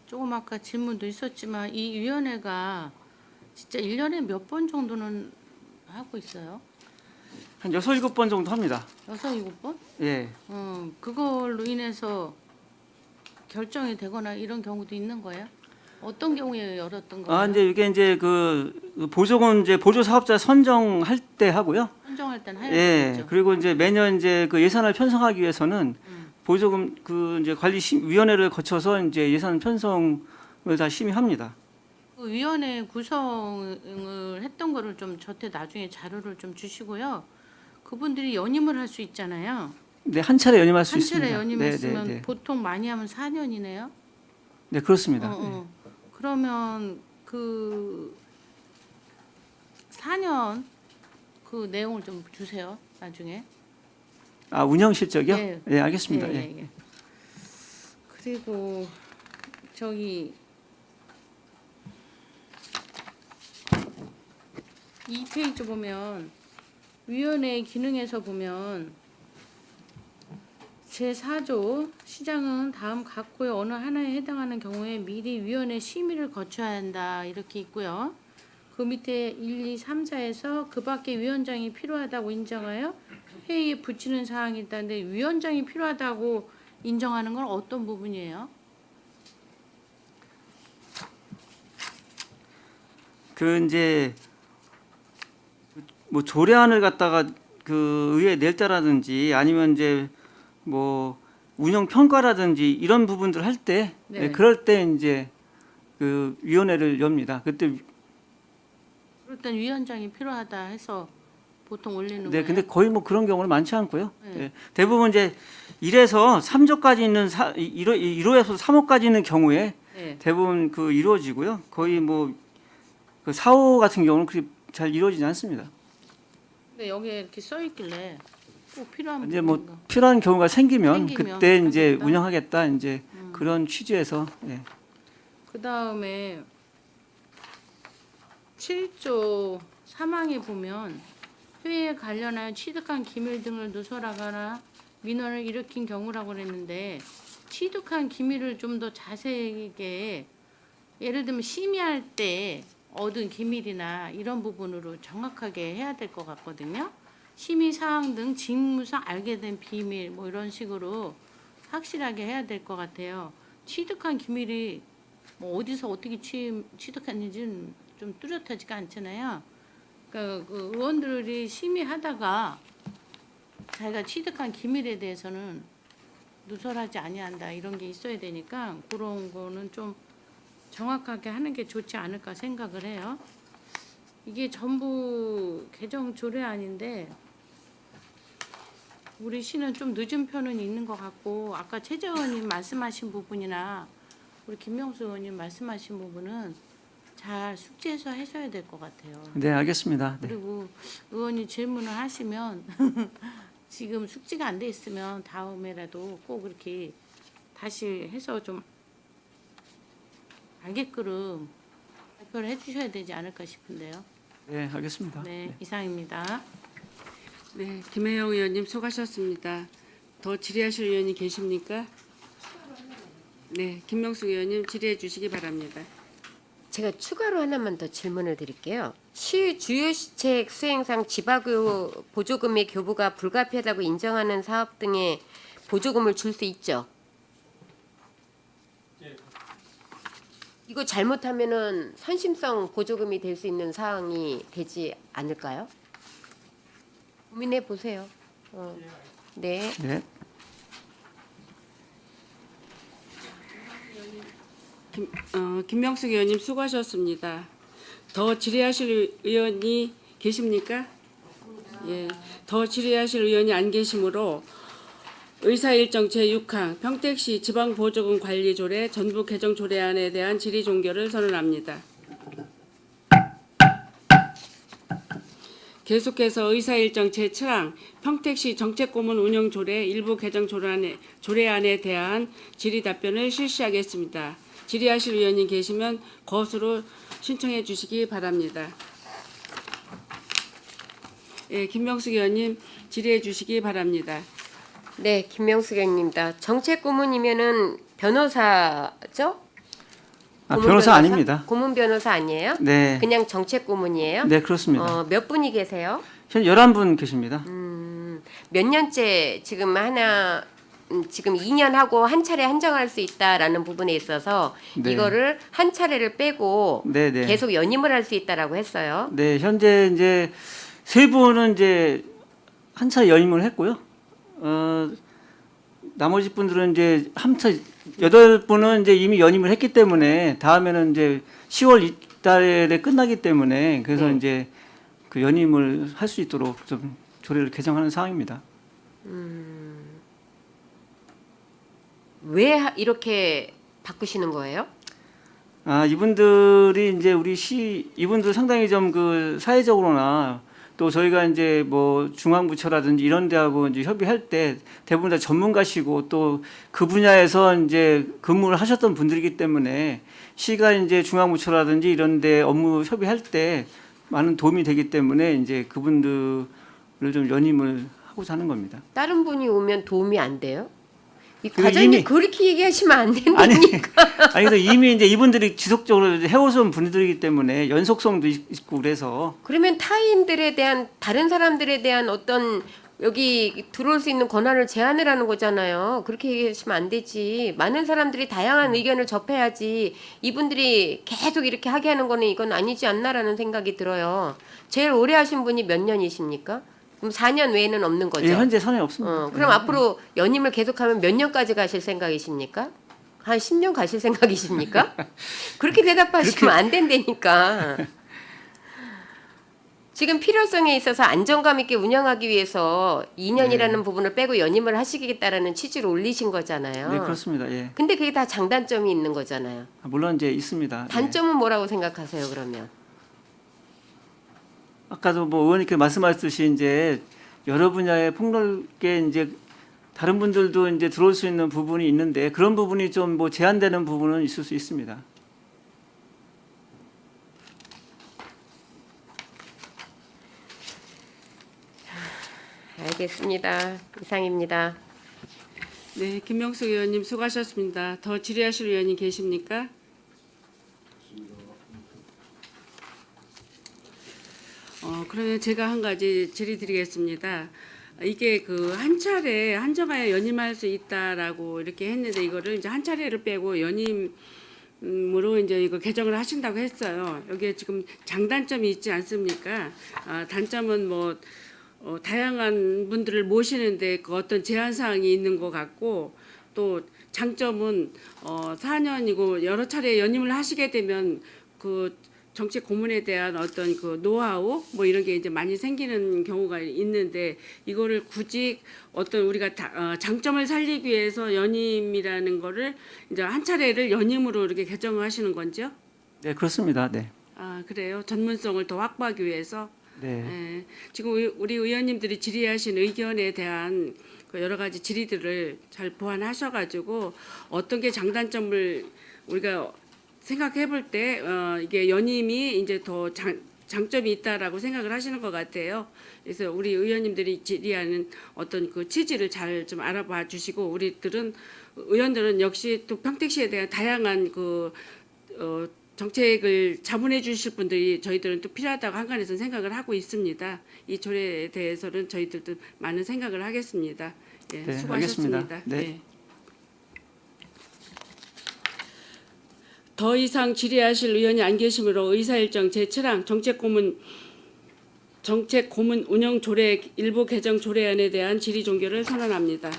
조금 아까 질문도 있었지만 이 위원회가 진짜 1년에 몇 번 정도는 하고 있어요? 한 6, 7번 정도 합니다. 6, 7번? 예. 그걸로 인해서 결정이 되거나 이런 경우도 있는 거예요? 어떤 경우에 열었던 거예요? 이제 이게 이제 그 보조금 이제 보조 사업자 선정할 때 하고요. 선정할 때는 해야 예. 되겠죠. 그리고 이제 매년 이제 그 예산을 편성하기 위해서는 보조금 그 이제 위원회를 거쳐서 이제 예산 편성을 다 심의합니다. 그 위원회 구성을 했던 거를 좀 저한테 나중에 자료를 좀 주시고요. 그분들이 연임을 할 수 있잖아요. 네, 한 차례 연임할 수 한 있습니다. 차례 연임했으면 네. 보통 많이 하면 4년이네요. 네, 그렇습니다. 그러면 그 4년 그 내용을 좀 주세요. 나중에. 운영 실적이요? 예. 예, 알겠습니다. 예. 예. 그리고 저기 2페이지 보면 위원회 기능에서 보면 제4조 시장은 다음 각호의 어느 하나에 해당하는 경우에 미리 위원회 심의를 거쳐야 한다 이렇게 있고요. 그 밑에 1, 2, 3, 4에서 그 밖에 위원장이 필요하다고 인정하여 회의에 붙이는 사항이 있다는데 위원장이 필요하다고 인정하는 건 어떤 부분이에요? 그 이제 뭐 조례안을 갖다가 그 의회에 낼 때라든지 아니면 이제 뭐 운영 평가라든지 이런 부분들 할 때 네. 그럴 때 이제 그 위원회를 엽니다. 그때 그럴 땐 위원장이 필요하다 해서 보통 올리는 네, 거예요? 근데 거의 뭐 그런 경우는 많지 않고요. 네. 예, 대부분 이제 1에서 3조까지 있는 1호에서 3호까지 있는 경우에 네. 대부분 그 이루어지고요. 거의 뭐 그 4호 같은 경우는 그렇게 잘 이루어지지 않습니다. 근데 여기에 이렇게 써 있길래 꼭 필요한 이제 뭐 부분인가? 필요한 경우가 생기면 생기면 그때 이제 하겠다. 운영하겠다 이제 그런 취지에서 예. 그 다음에 7조 3항에 보면 회의에 관련하여 취득한 기밀 등을 누설하거나 민원을 일으킨 경우라고 그랬는데 취득한 기밀을 좀 더 자세하게 예를 들면 심의할 때 얻은 기밀이나 이런 부분으로 정확하게 해야 될 것 같거든요. 심의 사항 등 직무상 알게 된 비밀 뭐 이런 식으로 확실하게 해야 될 것 같아요. 취득한 기밀이 뭐 어디서 어떻게 취득했는지는 좀 뚜렷하지가 않잖아요. 그러니까 그 의원들이 심의하다가 자기가 취득한 기밀에 대해서는 누설하지 아니한다 이런 게 있어야 되니까 그런 거는 좀 정확하게 하는 게 좋지 않을까 생각을 해요. 이게 전부 개정 조례안인데 우리 시는 좀 늦은 편은 있는 것 같고 아까 최재 의원님 말씀하신 부분이나 우리 김명수 의원님 말씀하신 부분은 잘 숙지해서 하셔야 될 것 같아요. 네, 알겠습니다. 네. 그리고 의원이 질문을 하시면 지금 숙지가 안 돼 있으면 다음에라도 꼭 그렇게 다시 해서 좀 알게끔 발표를 해주셔야 되지 않을까 싶은데요. 네, 알겠습니다. 네, 이상입니다. 네, 김혜영 의원님 수고하셨습니다. 더 질의하실 의원이 계십니까? 네, 김명숙 의원님 질의해 주시기 바랍니다. 제가 추가로 하나만 더 질문을 드릴게요. 시 주요 시책 수행상 지방교 보조금의 교부가 불가피하다고 인정하는 사업 등의 보조금을 줄 수 있죠. 이거 잘못하면은 선심성 보조금이 될 수 있는 사항이 되지 않을까요? 고민해 보세요. 네. 네. 김명숙 의원님 수고하셨습니다. 더 질의하실 의원이 계십니까? 예, 더 질의하실 의원이 안 계시므로 의사일정 제6항 평택시 지방보조금 관리조례 전부 개정 조례안에 대한 질의 종결을 선언합니다. 계속해서 의사일정 제7항 평택시 정책고문 운영조례 일부 개정 조례안에 대한 질의 답변을 실시하겠습니다. 질의하실 의원이 계시면 거수로 신청해 주시기 바랍니다. 예, 김명숙 의원님 질의해 주시기 바랍니다. 네, 김명숙 의원입니다. 정책고문이면은 변호사죠? 아, 고문 변호사 아닙니다. 고문 변호사 아니에요? 네. 그냥 정책고문이에요? 네, 그렇습니다. 몇 분이 계세요? 현 11분 계십니다. 몇 년째 지금 지금 2년 하고 한 차례 한정할 수 있다라는 부분에 있어서 네. 이거를 한 차례를 빼고 네, 네. 계속 연임을 할 수 있다라고 했어요. 네, 현재 이제 세 분은 이제 한 차례 연임을 했고요. 나머지 분들은 이제 여덟 분은 이제 이미 연임을 했기 때문에 다음에는 이제 10월 이달에 끝나기 때문에 그래서 이제 그 연임을 할 수 있도록 좀 조례를 개정하는 상황입니다. 왜 이렇게 바꾸시는 거예요? 아, 이분들이 이제 이분들 상당히 좀 그 사회적으로나 또 저희가 이제 뭐 중앙부처라든지 이런 데하고 이제 협의할 때 대부분 다 전문가시고 또 그 분야에서 이제 근무를 하셨던 분들이기 때문에 시가 이제 중앙부처라든지 이런 데 업무 협의할 때 많은 도움이 되기 때문에 이제 그분들을 좀 연임을 하고자 하는 겁니다. 다른 분이 오면 도움이 안 돼요? 이 그 과장님 이미- 그렇게 얘기하시면 안 된다니까. 아니 그래서 이미 이제 이분들이 지속적으로 해오신 분들이기 때문에 연속성도 있고 그래서 그러면 타인들에 대한 다른 사람들에 대한 어떤 여기 들어올 수 있는 권한을 제한을 하는 거잖아요. 그렇게 얘기하시면 안 되지. 많은 사람들이 다양한 의견을 접해야지. 이분들이 계속 이렇게 하게 하는 거는 이건 아니지 않나라는 생각이 들어요. 제일 오래 하신 분이 몇 년이십니까? 그럼 4년 외에는 없는 거죠? 예, 현재 선에 없습니다. 그럼 앞으로 연임을 계속하면 몇 년까지 가실 생각이십니까? 한 10년 가실 생각이십니까? 그렇게 대답하시면 안 된다니까. 지금 필요성에 있어서 안정감 있게 운영하기 위해서 2년이라는 부분을 빼고 연임을 하시겠다라는 취지로 올리신 거잖아요. 네, 그렇습니다. 예. 근데 그게 다 장단점이 있는 거잖아요. 물론 이제 있습니다. 예. 단점은 뭐라고 생각하세요, 그러면? 아까도 뭐 의원님께 말씀하셨듯이 이제 여러 분야에 폭넓게 이제 다른 분들도 이제 들어올 수 있는 부분이 있는데 그런 부분이 좀 뭐 제한되는 부분은 있을 수 있습니다. 알겠습니다. 이상입니다. 네, 김명숙 의원님 수고하셨습니다. 더 질의하실 의원이 계십니까? 그러면 제가 한 가지 질의드리겠습니다. 이게 그 한 차례 한정하여 연임할 수 있다라고 이렇게 했는데 이거를 이제 한 차례를 빼고 연임으로 이제 이거 개정을 하신다고 했어요. 여기에 지금 장단점이 있지 않습니까? 단점은 뭐 다양한 분들을 모시는데 그 어떤 제한 사항이 있는 것 같고 또 장점은 4년이고 여러 차례 연임을 하시게 되면 그 정책 고문에 대한 어떤 그 노하우 뭐 이런 게 이제 많이 생기는 경우가 있는데 이거를 굳이 어떤 우리가 장점을 살리기 위해서 연임이라는 거를 이제 한 차례를 연임으로 이렇게 개정을 하시는 건지요? 네, 그렇습니다. 네. 그래요. 전문성을 더 확보하기 위해서. 네. 예, 지금 우리 의원님들이 질의하신 의견에 대한 그 여러 가지 질의들을 잘 보완하셔가지고 어떤 게 장단점을 우리가 생각해 볼 때 이게 연임이 이제 더 장점이 있다라고 생각을 하시는 것 같아요. 그래서 우리 의원님들이 질의하는 어떤 그 취지를 잘 좀 알아봐 주시고 우리들은 의원들은 역시 또 평택시에 대한 다양한 그 정책을 자문해 주실 분들이 저희들은 또 필요하다고 한간에서 생각을 하고 있습니다. 이 조례에 대해서는 저희들도 많은 생각을 하겠습니다. 예, 네, 수고하셨습니다. 알겠습니다. 네. 예. 더 이상 질의하실 의원이 안 계시므로 의사일정 제7항 정책 고문 운영 조례 일부 개정 조례안에 대한 질의 종결을 선언합니다.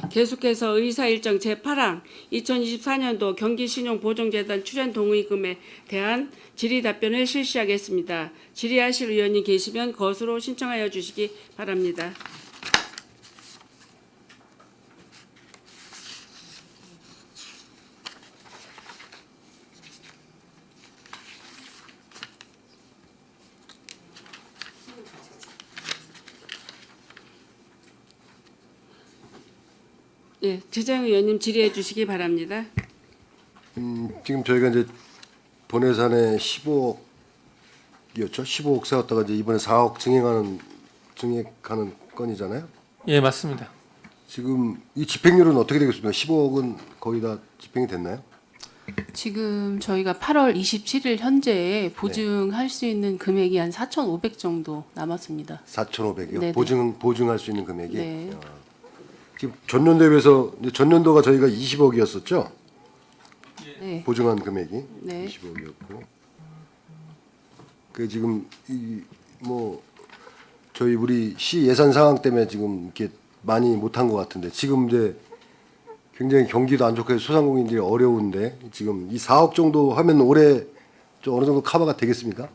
계속해서 의사일정 제8항 2024년도 경기신용보증재단 출연 동의금에 대한 질의 답변을 실시하겠습니다. 질의하실 의원이 계시면 것으로 신청하여 주시기 바랍니다. 예, 최재형 의원님 질의해 주시기 바랍니다. 지금 저희가 이제 본예산에 15억이었죠. 15억 세웠다가 이제 이번에 4억 증액하는 건이잖아요. 예, 맞습니다. 지금 이 집행률은 어떻게 되겠습니까? 15억은 거의 다 집행이 됐나요? 지금 저희가 8월 27일 현재 보증할 수 있는 금액이 한 4,500 정도 남았습니다. 4,500이요. 네네. 보증할 수 있는 금액이. 네. 지금 전년도에 비해서 이제 전년도가 저희가 20억이었었죠. 네. 보증한 금액이 네. 20억이었고. 그 지금 이 뭐 저희 우리 시 예산 상황 때문에 지금 이렇게 많이 못한 것 같은데 지금 이제 굉장히 경기도 안 좋고 해서 소상공인들이 어려운데 지금 이 4억 정도 하면 올해 좀 어느 정도 커버가 되겠습니까?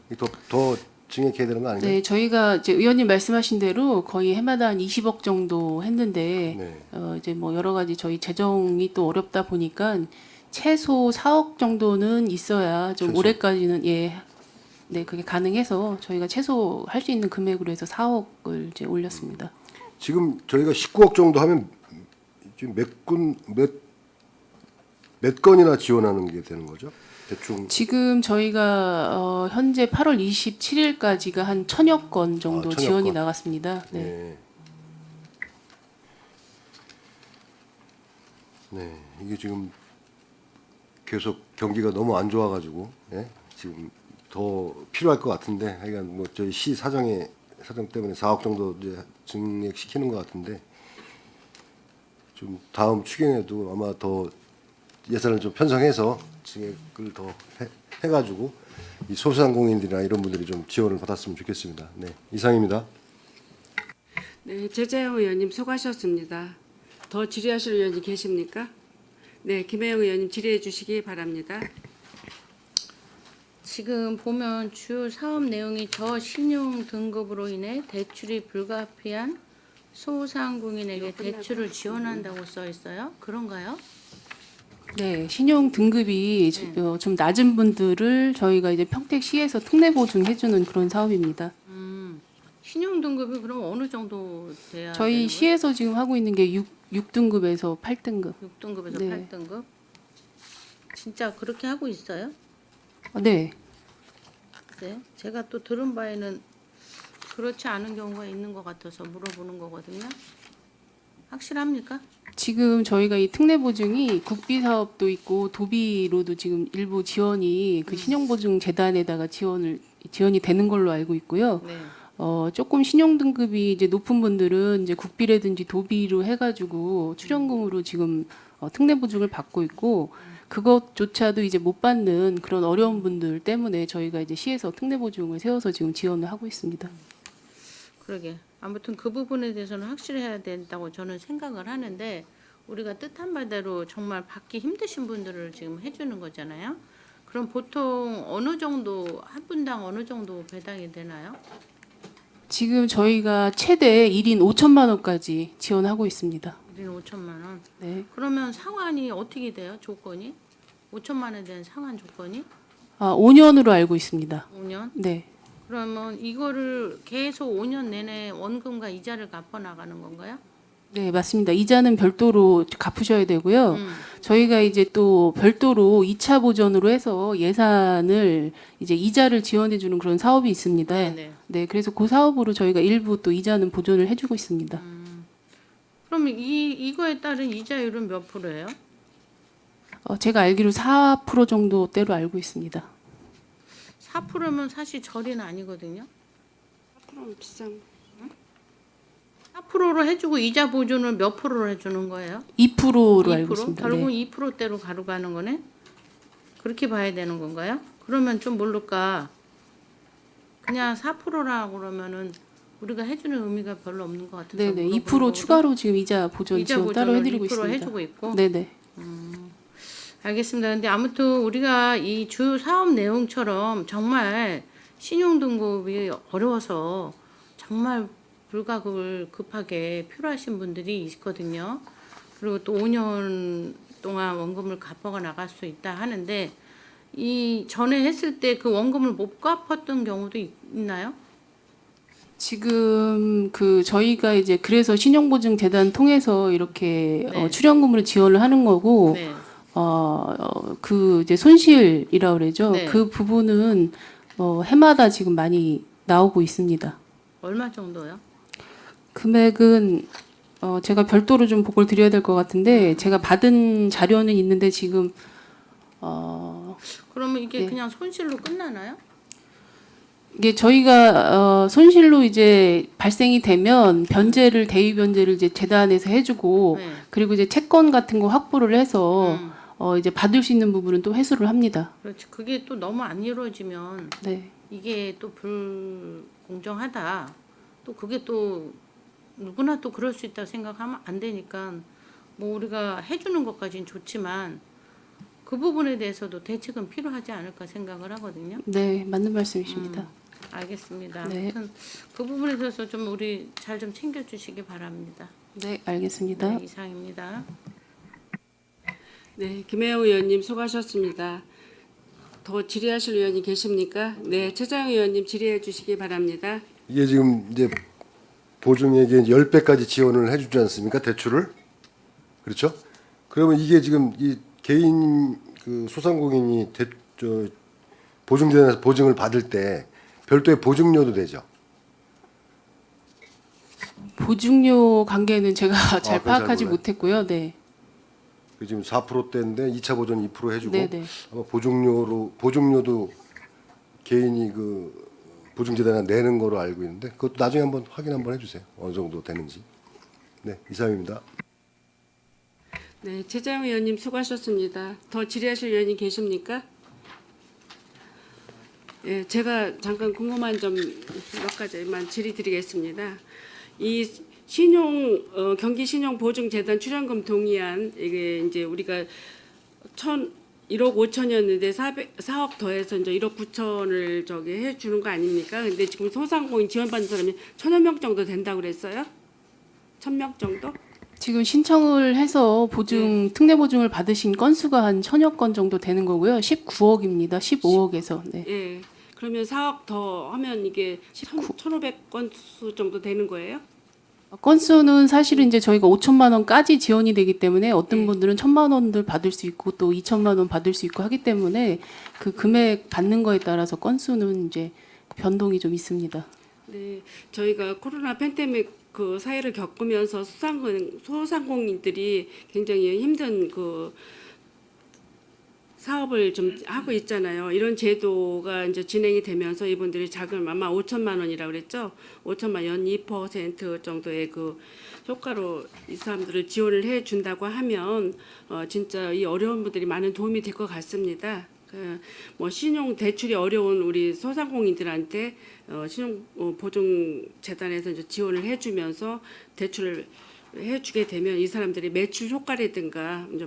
더 증액해야 되는 거 아닌가요? 네, 저희가 이제 의원님 말씀하신 대로 거의 해마다 한 20억 정도 했는데 네. 이제 뭐 여러 가지 저희 재정이 또 어렵다 보니까 최소 4억 정도는 있어야 좀 최소. 올해까지는 네, 그게 가능해서 저희가 최소 할 수 있는 금액으로 해서 4억을 이제 올렸습니다. 지금 저희가 19억 정도 하면 지금 몇 건이나 지원하는 게 되는 거죠? 대충 지금 저희가 현재 8월 27일까지가 한 1,000여 건 정도 1,000여 지원이 건. 나갔습니다. 네. 네. 네, 이게 지금 계속 경기가 너무 안 좋아가지고 지금 더 필요할 것 같은데 하여간 뭐 저희 시 사정 때문에 4억 정도 이제 증액시키는 것 같은데 좀 다음 추경에도 아마 더 예산을 좀 편성해서 증액을 더 해가지고 이 소상공인들이나 이런 분들이 좀 지원을 받았으면 좋겠습니다. 네, 이상입니다. 네, 최재형 의원님 수고하셨습니다. 더 질의하실 의원이 계십니까? 네, 김혜영 의원님 질의해 주시기 바랍니다. 지금 보면 주요 사업 내용이 저신용 등급으로 인해 대출이 불가피한 소상공인에게 대출을 지원한다고 써 있어요. 그런가요? 네, 신용 등급이 좀 낮은 분들을 저희가 이제 평택시에서 특례 보증해주는 그런 사업입니다. 신용 등급이 그럼 어느 정도 돼야 저희 되는 거예요? 시에서 지금 하고 있는 게 6등급에서 8등급. 6등급에서 네. 8등급? 진짜 그렇게 하고 있어요? 네, 네. 제가 또 들은 바에는 그렇지 않은 경우가 있는 것 같아서 물어보는 거거든요. 확실합니까? 지금 저희가 이 특례 보증이 국비 사업도 있고 도비로도 지금 일부 지원이 그 신용보증 재단에다가 지원이 되는 걸로 알고 있고요. 네. 조금 신용 등급이 이제 높은 분들은 이제 국비라든지 도비로 해가지고 출연금으로 지금 특례 보증을 받고 있고 그것조차도 이제 못 받는 그런 어려운 분들 때문에 저희가 이제 시에서 특례 보증을 세워서 지금 지원을 하고 있습니다. 그러게. 아무튼 그 부분에 대해서는 확실해야 된다고 저는 생각을 하는데 우리가 뜻한 바대로 정말 받기 힘드신 분들을 지금 해주는 거잖아요. 그럼 보통 어느 정도 한 분당 어느 정도 배당이 되나요? 지금 저희가 최대 1인 5천만 원까지 지원하고 있습니다. 우리는 5천만 원. 네. 그러면 상환이 어떻게 돼요? 조건이? 5천만 원에 대한 상환 조건이? 5년으로 알고 있습니다. 5년? 네. 그러면 이거를 계속 5년 내내 원금과 이자를 갚아 나가는 건가요? 네, 맞습니다. 이자는 별도로 갚으셔야 되고요. 저희가 이제 또 별도로 2차 보전으로 해서 예산을 이제 이자를 지원해 주는 그런 사업이 있습니다. 네네. 네, 그래서 그 사업으로 저희가 일부 또 이자는 보존을 해주고 있습니다. 그럼 이거에 따른 이자율은 몇 프로예요? 제가 알기로 4% 정도대로 알고 있습니다. 4%면 사실 절이는 아니거든요. 그럼 비싼. 4%로 해주고 이자 보존을 몇 프로로 해주는 거예요? 2%로 알고 2%? 있습니다. 결국은 네. 2%대로 가는 거네? 그렇게 봐야 되는 건가요? 그러면 좀 모를까? 그냥 4%라고 그러면은 우리가 해주는 의미가 별로 없는 것 같아서 네네. 물어보는 2% 거거든. 추가로 지금 이자 보존 이자 지원 따로 보존을 해드리고 2% 있습니다. 해주고 있고. 네네. 알겠습니다. 근데 아무튼 우리가 이 주 사업 내용처럼 정말 신용 등급이 어려워서 정말 불가급을 급하게 필요하신 분들이 있거든요. 그리고 또 5년 동안 원금을 갚아가 나갈 수 있다 하는데 이 전에 했을 때 그 원금을 못 갚았던 경우도 있나요? 지금 그 저희가 이제 그래서 신용보증재단 통해서 이렇게 네. 출연금으로 지원을 하는 거고 네. 그 이제 손실이라 그러죠. 네. 그 부분은 해마다 지금 많이 나오고 있습니다. 얼마 정도요? 금액은 제가 별도로 좀 보고를 드려야 될 것 같은데 제가 받은 자료는 있는데 지금 그러면 이게 네. 그냥 손실로 끝나나요? 이게 저희가 손실로 이제 발생이 되면 변제를 대위 변제를 이제 재단에서 해주고 네. 그리고 이제 채권 같은 거 확보를 해서 음. 이제 받을 수 있는 부분은 또 회수를 합니다. 그렇지. 그게 또 너무 안 이루어지면 네. 이게 또 불공정하다. 또 그게 또 누구나 또 그럴 수 있다고 생각하면 안 되니까 뭐 우리가 해주는 것까지는 좋지만 그 부분에 대해서도 대책은 필요하지 않을까 생각을 하거든요. 네, 맞는 말씀이십니다. 알겠습니다. 네. 아무튼 그 부분에 대해서 좀 우리 잘 좀 챙겨주시기 바랍니다. 네, 알겠습니다. 네, 이상입니다. 네, 김혜영 의원님 수고하셨습니다. 더 질의하실 의원이 계십니까? 네, 최장 의원님 질의해 주시기 바랍니다. 이게 지금 이제 보증액의 10배까지 지원을 해주지 않습니까? 대출을. 그렇죠? 그러면 이게 지금 이 개인 그 소상공인이 보증재단에서 보증을 받을 때 별도의 보증료도 되죠. 보증료 관계는 제가 잘 그건 잘 파악하지 몰라요. 못했고요. 네. 그 지금 4%대인데 2차 보전 2% 해주고 네네. 아마 보증료도 개인이 그 보증재단에 내는 거로 알고 있는데 그것도 나중에 한번 확인 한번 해주세요. 어느 정도 되는지. 네, 이상입니다. 네, 최장 의원님 수고하셨습니다. 더 질의하실 의원이 계십니까? 예, 제가 잠깐 궁금한 점 몇 가지만 질의드리겠습니다. 이 경기 신용 보증 재단 출연금 동의안 이게 이제 우리가 1억 5천이었는데 4억 더해서 이제 1억 9천을 저기 해 주는 거 아닙니까? 근데 지금 소상공인 지원받는 사람이 1,000여 명 정도 된다고 그랬어요? 1,000명 정도? 지금 신청을 해서 특례 보증을 받으신 건수가 한 1,000여 건 정도 되는 거고요. 19억입니다. 15억에서. 네. 예. 그러면 4억 더 하면 이게 1,500건수 정도 되는 거예요? 건수는 사실은 이제 저희가 5천만 원까지 지원이 되기 때문에 어떤 분들은 1,000만 원들 받을 수 있고 또 2천만 원 받을 수 있고 하기 때문에 그 금액 받는 거에 따라서 건수는 이제 변동이 좀 있습니다. 네, 저희가 코로나 팬데믹 그 사회를 겪으면서 소상공인들이 굉장히 힘든 그 사업을 좀 하고 있잖아요. 이런 제도가 이제 진행이 되면서 이분들이 자금 아마 5천만 원이라고 그랬죠. 5천만 연 2% 정도의 그 효과로 이 사람들을 지원을 해 준다고 하면 진짜 이 어려운 분들이 많은 도움이 될 것 같습니다. 뭐 신용 대출이 어려운 우리 소상공인들한테 신용 보증 재단에서 이제 지원을 해주면서 대출을 해주게 되면 이 사람들이 매출 효과라든가 이제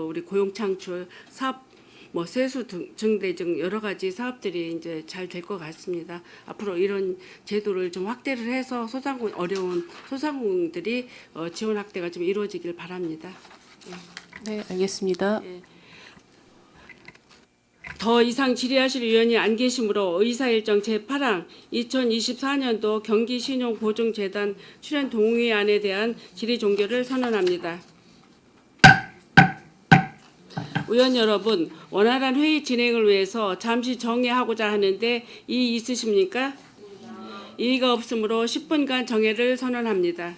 우리 고용 창출 사업 뭐 세수 증대 등 여러 가지 사업들이 이제 잘 될 것 같습니다. 앞으로 이런 제도를 좀 확대를 해서 어려운 소상공인들이 지원 확대가 좀 이루어지길 바랍니다. 네, 알겠습니다. 더 이상 질의하실 위원이 안 계시므로 의사일정 제8항 2024년도 경기신용보증재단 출연 동의안에 대한 질의 종결을 선언합니다. 의원 여러분, 원활한 회의 진행을 위해서 잠시 정회하고자 하는데 이의 있으십니까? 이의가 없으므로 10분간 정회를 선언합니다.